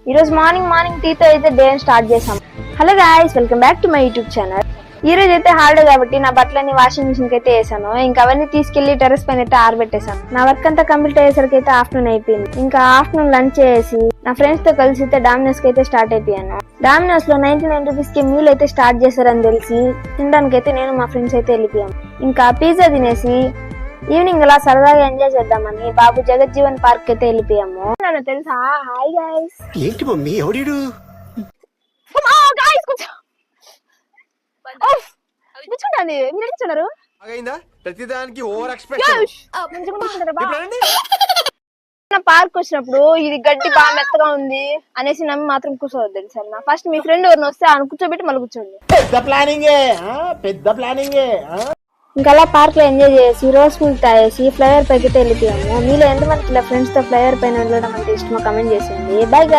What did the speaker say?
ఈ రోజు morning tea తో అయితే డే స్టార్ట్ చేసాం. Hello guys, welcome back to my YouTube channel. ఈ రోజు అయితే హాలిడే కాబట్టి నా బట్టలన్నీ వాషింగ్ మిషన్ కి అయితే వేసాను. ఇంకా అవన్నీ తీసుకెళ్లి టెర్రస్ పైన అయితే ఆరబెట్టేసాను. నా వర్క్ అంతా కంప్లీట్ అయ్యేసరికి అయితే ఆఫ్టర్నూన్ అయిపోయింది. ఇంకా ఆఫ్టర్నూన్ లంచ్ చేసి నా ఫ్రెండ్స్ తో కలిసి అయితే డామినోస్ కి అయితే స్టార్ట్ అయిపోయాను. డామినోస్ లో 99 రూపీస్ కి మీల్ అయితే స్టార్ట్ చేశారని తెలిసి తినడానికి అయితే నేను మా ఫ్రెండ్స్ అయితే వెళ్ళిపోయాం. ఇంకా పిజ్జా తినేసి ఈవినింగ్ అలా సరదాగా ఎంజాయ్ చేద్దామని బాబు జగజ్జీవన్ పార్క్ అయితే వెళ్ళిపోయాము. నన్ను తెలుసా? Hi guys. ఏంటి మమ్మీ ఎవడీడు? ప్రతిదానికి ఓవర్ పార్క్ వచ్చినప్పుడు ఇది గడ్డి బాగా మెత్తగా ఉంది అనేసి నమ్మి మాత్రం కూర్చోవద్దు తెలుసా. ఫస్ట్ మీ ఫ్రెండ్ ఎవరిని వస్తే ఆయన కూర్చోబెట్టి మళ్ళీ కూర్చోండి. పెద్ద ప్లానింగ్. ఇంకా అలా పార్క్ లో ఎంజాయ్ చేసి రోజ్ మిల్క్ తాగేసి ఫ్లైఓవర్ పైకి వెళ్ళిపోయాము. మీలో ఎంతమంది ఫ్రెండ్స్ తో ఫ్లైఓవర్ పైన వెళ్ళడం అంటే ఇష్టమో కమెంట్ చేసింది. Bye guys.